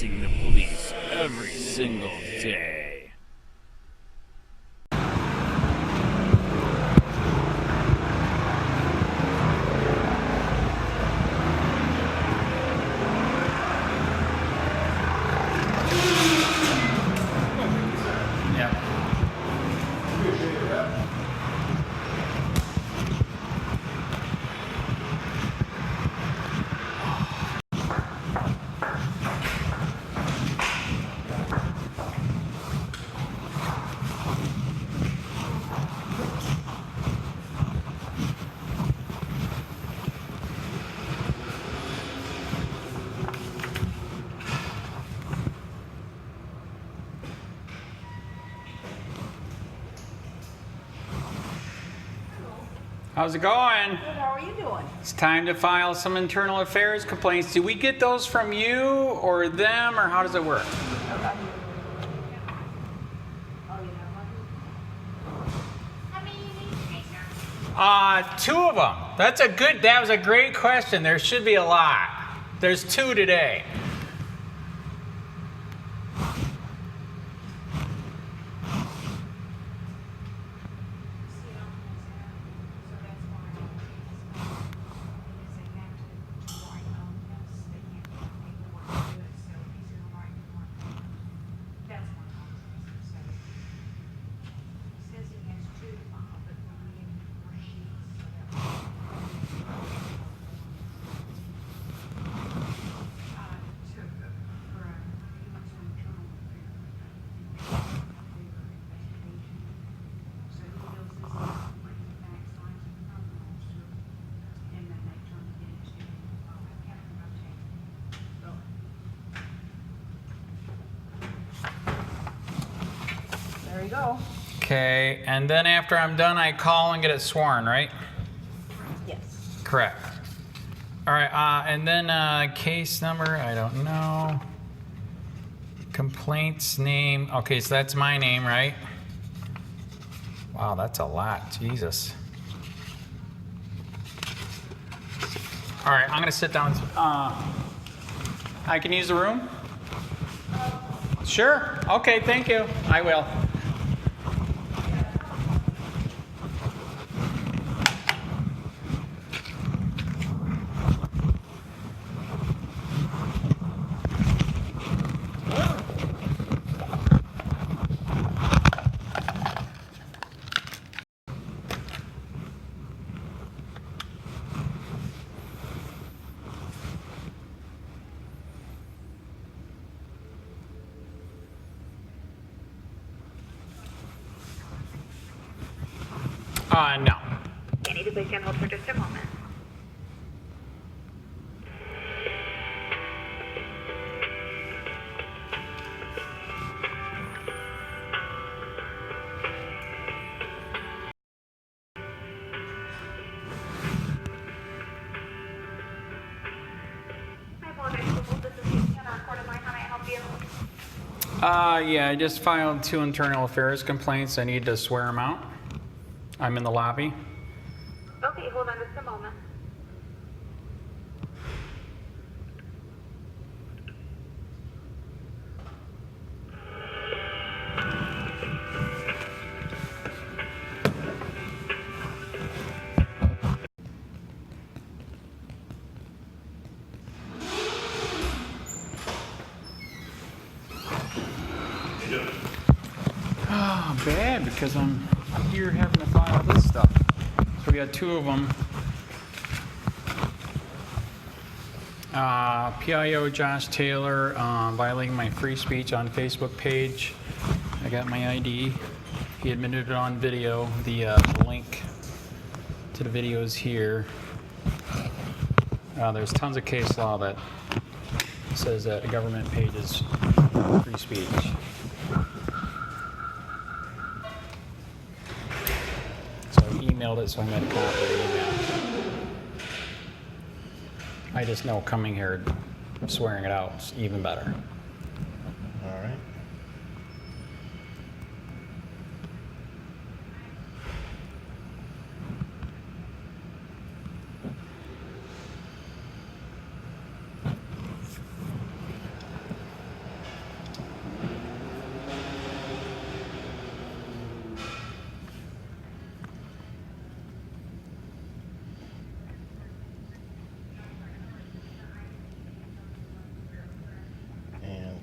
facing the police every single day. How's it going? Good, how are you doing? It's time to file some internal affairs complaints. Do we get those from you or them, or how does it work? Okay. Two of them. That was a great question. There should be a lot. There's 2 today. There you go. Okay, and then after I'm done, I call and get it sworn, right? Yes. Correct. All right, and then case number, I don't know. Complaints name, okay, so that's my name, right? Wow, that's a lot, Jesus. All right, I'm gonna sit down. I can use the room? Sure, okay, thank you, I will. No. You need to please hold for just a moment. I apologize for both. This is Kasey on a recorded line. How may I help you? Yeah, I just filed 2 internal affairs complaints. I need to swear them out. I'm in the lobby. Okay, hold on just a moment. Oh, bad, because I'm here having to file this stuff. So we got 2 of them. PIO Josh Taylor violating my free speech on Facebook page. I got my ID. He admitted it on video. The link to the video is here. There's tons of case law that says that a government page is free speech. So I emailed it, so I made a copy of the email. I just know coming here, swearing it out is even better. All right.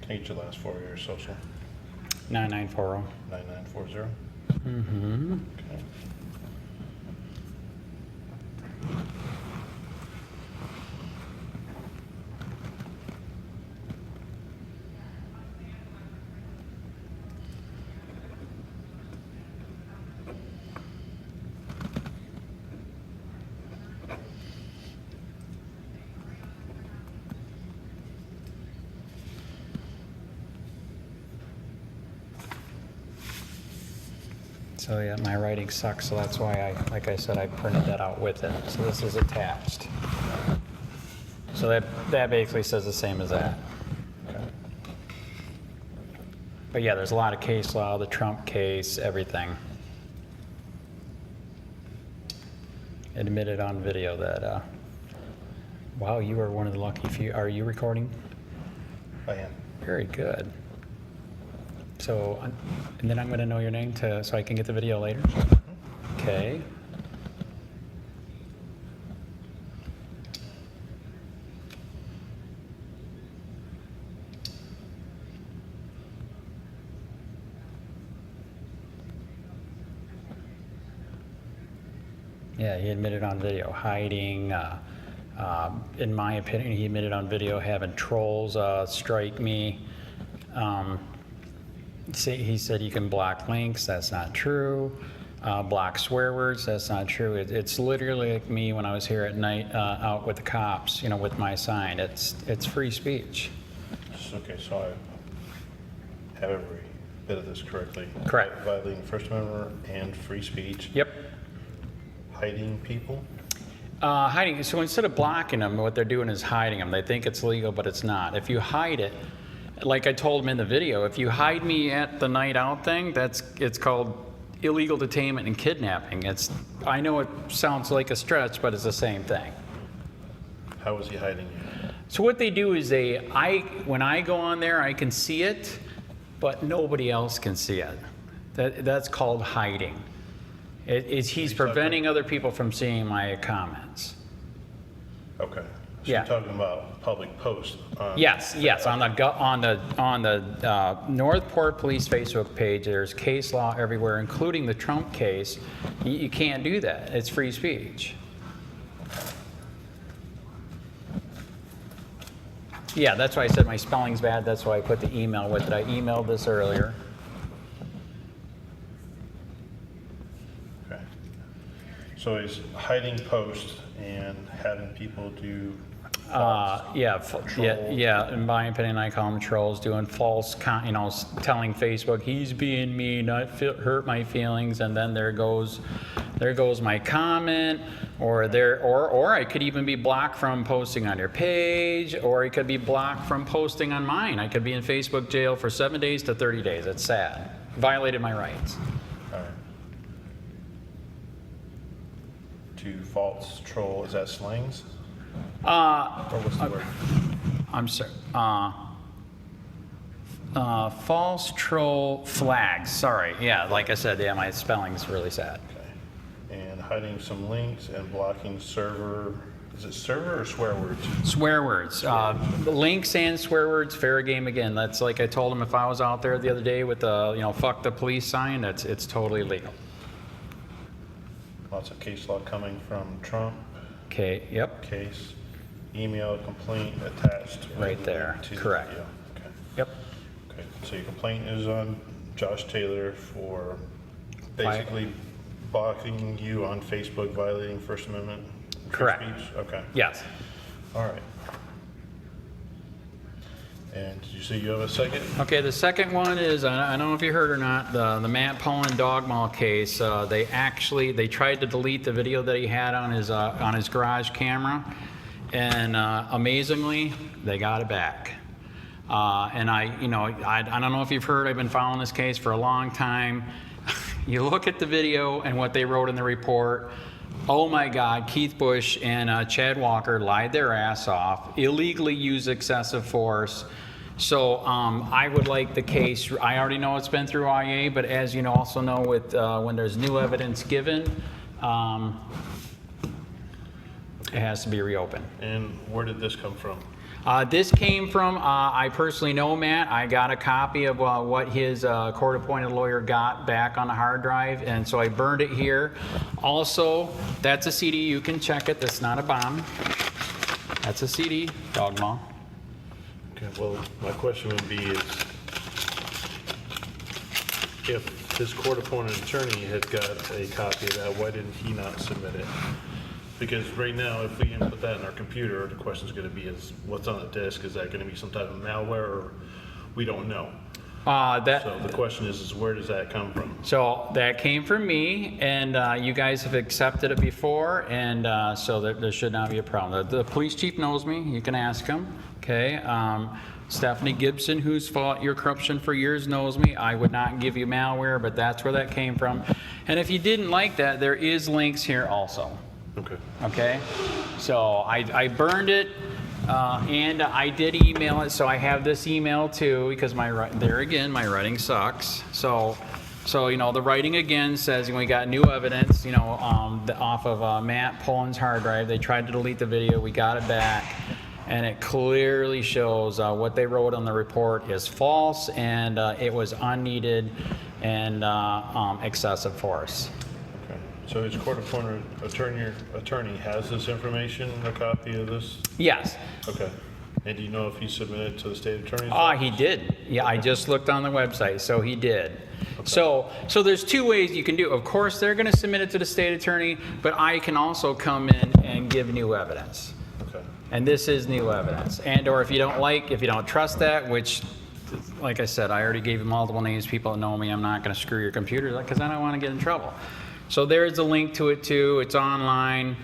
Can I get your last 4 of your social? 9940. 9940? Mm-hmm. Okay. So yeah, my writing sucks, so that's why like I said, I printed that out with it. So this is attached. So that basically says the same as that. Okay. But yeah, there's a lot of case law, the Trump case, everything. Admitted on video that, wow, you are one of the lucky few. Are you recording? I am. Very good. So, and then I'm going to know your name so I can get the video later? Okay. Yeah, he admitted on video hiding. In my opinion, he admitted on video having trolls strike me. He said you can block links. That's not true. Block swear words. That's not true. It's literally like me when I was here at night out with the cops, you know, with my sign. It's free speech. Okay, so I have every bit of this correctly. Correct. Violating First Amendment and free speech. Yep. Hiding people. Hiding. So instead of blocking them, what they're doing is hiding them. They think it's legal, but it's not. If you hide it, like I told him in the video, if you hide me at the night out thing, it's called illegal detainment and kidnapping. I know it sounds like a stretch, but it's the same thing. How was he hiding you? So what they do is when I go on there, I can see it, but nobody else can see it. That's called hiding. He's preventing other people from seeing my comments. Okay. So Yeah. you're talking about public posts. Yes, on the Northport Police Facebook page, there's case law everywhere, including the Trump case. You can't do that. It's free speech. Yeah, that's why I said my spelling's bad. That's why I put the email with it. I emailed this earlier. Okay. So he's hiding posts and having people do. In my opinion, I call them trolls, doing false, telling Facebook he's being mean, hurt my feelings, and then there goes my comment, or I could even be blocked from posting on your page, or I could be blocked from posting on mine. I could be in Facebook jail for 7 days to 30 days. It's sad. Violated my rights. All right. To false troll, is that slangs? Or what's the word? I'm sorry. False troll flags. Sorry. Yeah, like I said, yeah, my spelling's really sad. Okay. And hiding some links and blocking server. Is it server or swear words? Swear words. Links and swear words, fair game again. That's like I told him if I was out there the other day with the, fuck the police sign, it's totally legal. Lots of case law coming from Trump. Okay, yep. Case, email, complaint attached. Right there, to the correct. video. Okay. Yep. Okay. So your complaint is on Josh Taylor for basically blocking you on Facebook, violating First Amendment. Free Correct. Speech? Okay. Yes. All right. And did you say you have a second? Okay, the second one is, I don't know if you heard or not, the Matt Pullen dog mall case. They tried to delete the video that he had on his garage camera, and amazingly, they got it back. And I don't know if you've heard, I've been following this case for a long time. You look at the video and what they wrote in the report. Oh my God, Keith Bush and Chad Walker lied their ass off, illegally used excessive force. So I would like the case, I already know it's been through IA, but as you also know, with when there's new evidence given, It has to be reopened. And where did this come from? This came from, I personally know Matt. I got a copy of what his court-appointed lawyer got back on the hard drive, and so I burned it here. Also, that's a CD. You can check it. That's not a bomb. That's a CD, Dog Maul. Okay, well, my question would be is, if his court-appointed attorney had got a copy of that, why didn't he not submit it? Because right now, if we input that in our computer, the question's gonna be is, what's on the disk? Is that gonna be some type of malware, or we don't know? So the question is where does that come from? So that came from me, and you guys have accepted it before, and so there should not be a problem. The police chief knows me. You can ask him. Okay. Stephanie Gibson, who's fought your corruption for years, knows me. I would not give you malware, but that's where that came from. And if you didn't like that, there is links here also. Okay. Okay. So I burned it. And I did email it, so I have this email too, because my writing sucks. So you know, the writing again says we got new evidence, you know, off of Matt Poland's hard drive. They tried to delete the video, we got it back, and it clearly shows what they wrote on the report is false, and it was unneeded and excessive force. So his court-appointed attorney has this information, a copy of this? Yes. Okay. And do you know if he submitted to the state attorney's Ah, office? he did. Yeah, I just looked on the website, so he did. Okay. So there's two ways you can do. Of course, they're going to submit it to the state attorney, but I can also come in and give new evidence. Okay. And this is new evidence. And or if you don't trust that, which, like I said, I already gave you multiple names, people that know me, I'm not going to screw your computer because I don't want to get in trouble. So there's a link to it too. It's online.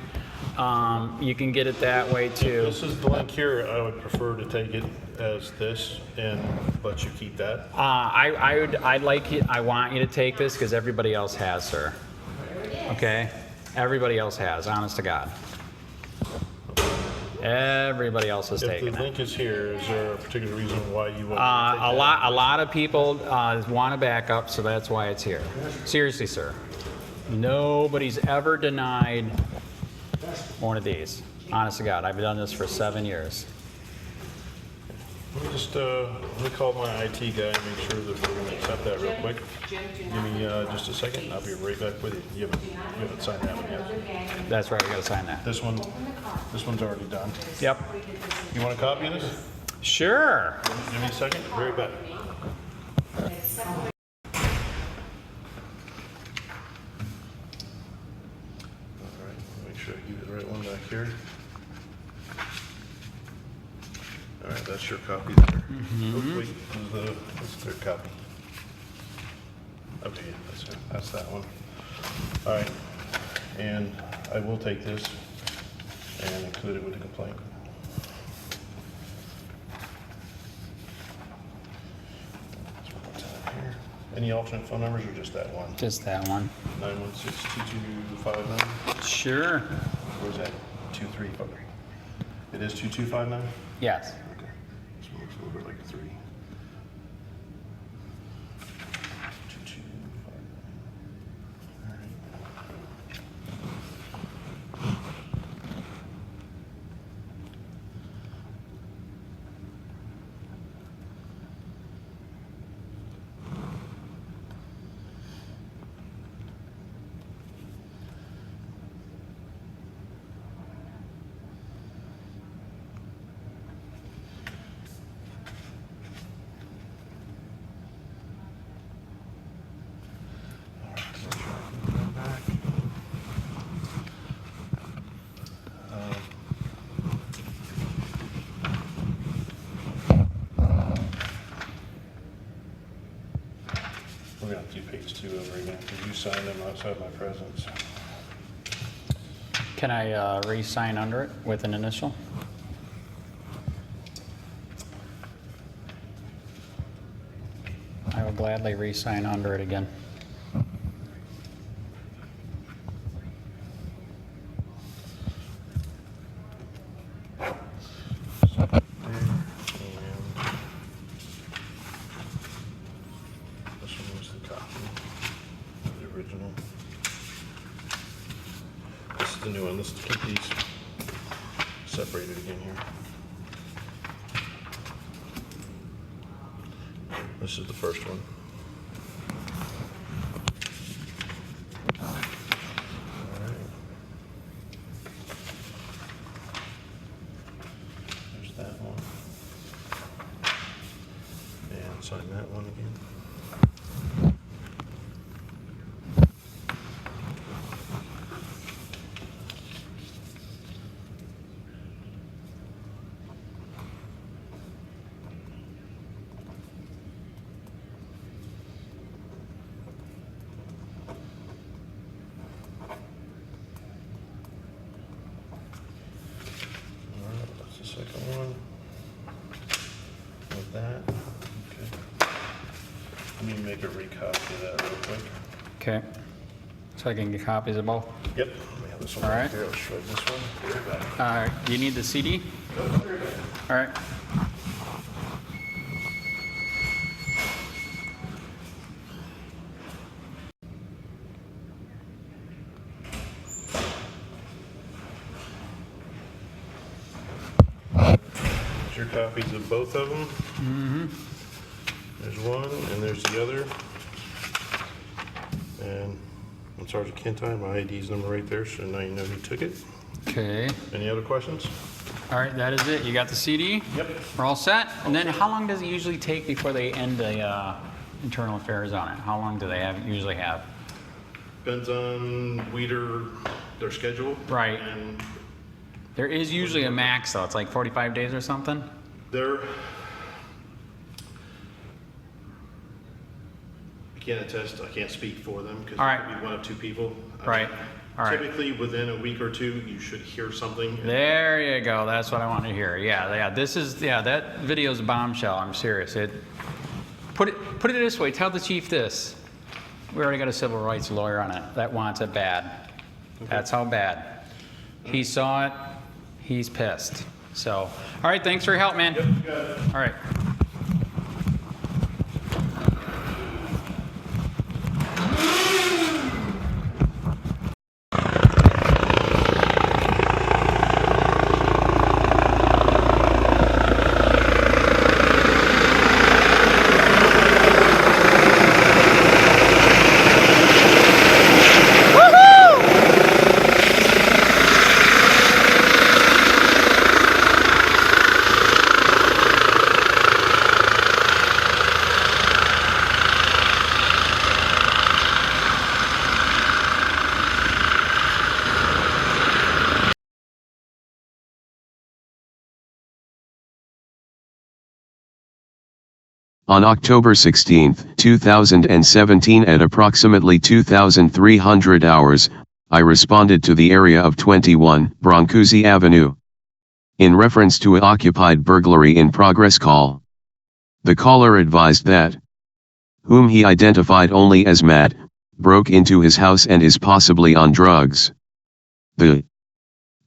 You can get it that way too. If this is the link here, I would prefer to take it as this and let you keep that. I'd like you. I want you to take this because everybody else has, sir. Okay, everybody else has. Honest to God, everybody else has taken If the it. link is here, is there a particular reason why you want A to take that? lot of people want to back up, so that's why it's here. Seriously, sir. Nobody's ever denied one of these. Honest to God, I've done this for 7 years. Let me just let me call my IT guy and make sure that we're going to accept that real quick. Give me just a second, and I'll be right back with you. You haven't signed that one yet. That's right, we gotta sign that. This one's already done. Yep. You want a copy of this? Sure. Give me a second. Be right back. Here. All right, that's your copy there. Oh, wait, this is their copy. Okay, that's that one. All right, and I will take this and include it with the complaint. Any alternate phone numbers or just that one? Just that one. 916-2259? Sure. Or is that 235? It is 2259? Yes. Okay. This one looks a little bit like a 3. 2259. All right. We're gonna have to do page 2 over again, because you signed them outside my presence. Can I re-sign under it with an initial? I will gladly re-sign under it again. The new one. Let's keep these separated again here. This is the first one. Alright. There's that one. And sign that one again. Second one with that. Okay. Let me make a recopy of that real quick. Okay. So I can get copies of both. Yep. Let me have this one All right right. here. I'll shred this one. Be right back. Do you need the CD? All right. Here's your copies of both of them. Mm-hmm. There's one and there's the other. And I'm Sergeant Kintai, my ID's number right there, so now you know who took it. Okay. Any other questions? All right, that is it. You got the CD? Yep. We're all set? And then how long does it usually take before they end the internal affairs on it? How long do they usually have? Depends on their schedule. Right. And There is usually a max though. It's like 45 days or something? I can't attest, I can't speak for them because All right. it could be one of two people. Right. All right. Typically, within a week or two, you should hear something. There you go. That's what I want to hear. Yeah. That video's a bombshell. I'm serious. Put it this way. Tell the chief this. We already got a civil rights lawyer on it that wants it bad. Okay. That's how bad. He saw it. He's pissed. So, all right. Thanks for your help, man. Yep, you got it. All right. On October 16, 2017 at approximately 2300 hours, I responded to the area of 21 Brancusi Avenue. In reference to an occupied burglary in progress call. The caller advised that, whom he identified only as Matt, broke into his house and is possibly on drugs. The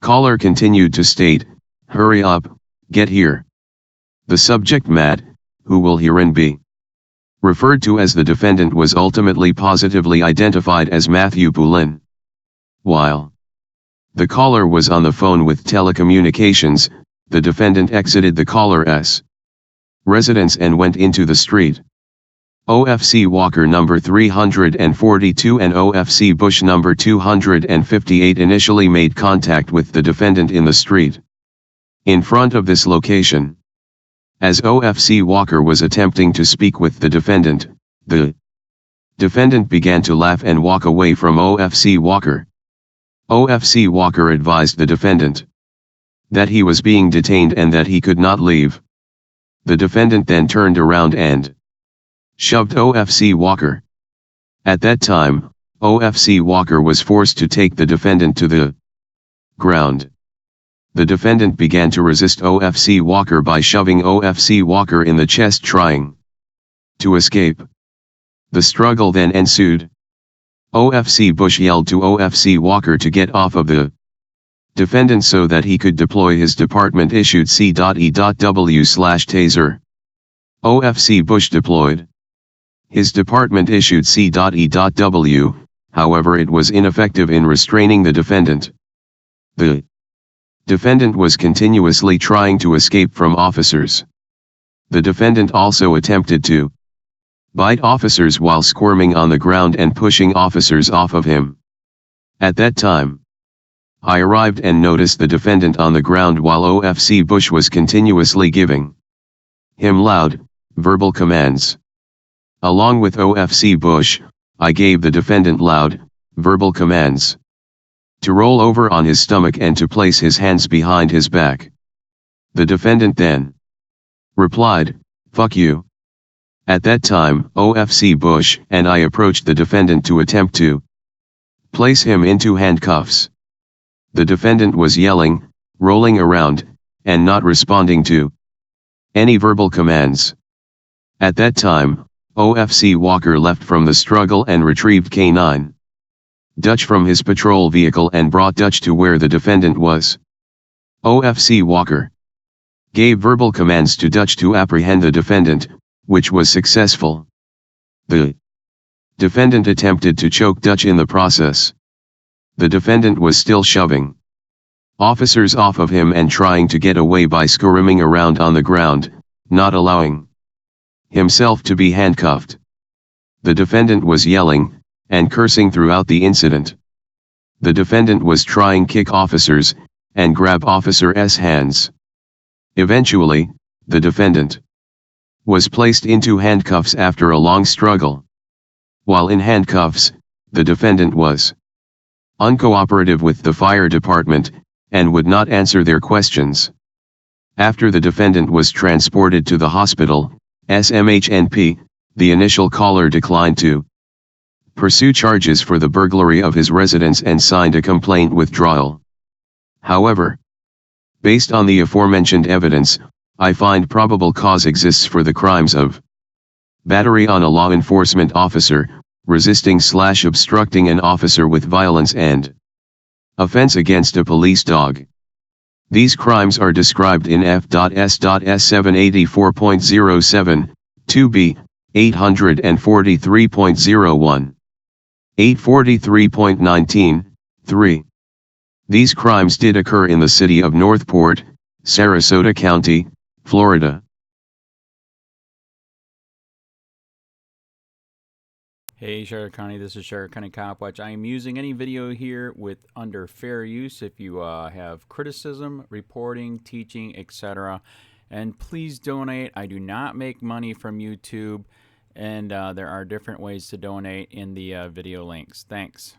caller continued to state, "Hurry up, get here." The subject Matt, who will herein be referred to as the defendant, was ultimately positively identified as Matthew Poulin. While the caller was on the phone with telecommunications, the defendant exited the caller's residence and went into the street. OFC Walker number 342 and OFC Bush number 258 initially made contact with the defendant in the street in front of this location. As OFC Walker was attempting to speak with the defendant began to laugh and walk away from OFC Walker. OFC Walker advised the defendant that he was being detained and that he could not leave. The defendant then turned around and shoved OFC Walker. At that time, OFC Walker was forced to take the defendant to the ground. The defendant began to resist OFC Walker by shoving OFC Walker in the chest, trying to escape. The struggle then ensued. OFC Bush yelled to OFC Walker to get off of the defendant so that he could deploy his department-issued C.E.W/taser. OFC Bush deployed his department-issued C.E.W, however it was ineffective in restraining the defendant. The Defendant was continuously trying to escape from officers. The defendant also attempted to bite officers while squirming on the ground and pushing officers off of him. At that time, I arrived and noticed the defendant on the ground while OFC Bush was continuously giving him loud, verbal commands. Along with OFC Bush, I gave the defendant loud, verbal commands to roll over on his stomach and to place his hands behind his back. The defendant then replied, "Fuck you." At that time, OFC Bush and I approached the defendant to attempt to place him into handcuffs. The defendant was yelling, rolling around, and not responding to any verbal commands. At that time, OFC Walker left from the struggle and retrieved K9 Dutch from his patrol vehicle and brought Dutch to where the defendant was. OFC Walker gave verbal commands to Dutch to apprehend the defendant, which was successful. The defendant attempted to choke Dutch in the process. The defendant was still shoving officers off of him and trying to get away by squirming around on the ground, not allowing himself to be handcuffed. The defendant was yelling and cursing throughout the incident. The defendant was trying kick officers and grab officer's hands. Eventually, the defendant was placed into handcuffs after a long struggle. While in handcuffs, the defendant was uncooperative with the fire department and would not answer their questions. After the defendant was transported to the hospital, SMHNP, the initial caller declined to pursue charges for the burglary of his residence and signed a complaint withdrawal. However, based on the aforementioned evidence, I find probable cause exists for the crimes of battery on a law enforcement officer, resisting/obstructing an officer with violence, and offense against a police dog. These crimes are described in F.S.S784.07, 2B, 843.01. 843.19, 3. These crimes did occur in the city of Northport, Sarasota County, Florida. Hey Charlotte County, this is Charlotte County Copwatch. I am using any video here with under fair use if you have criticism, reporting, teaching, etc. And please donate. I do not make money from YouTube, and there are different ways to donate in the video links. Thanks.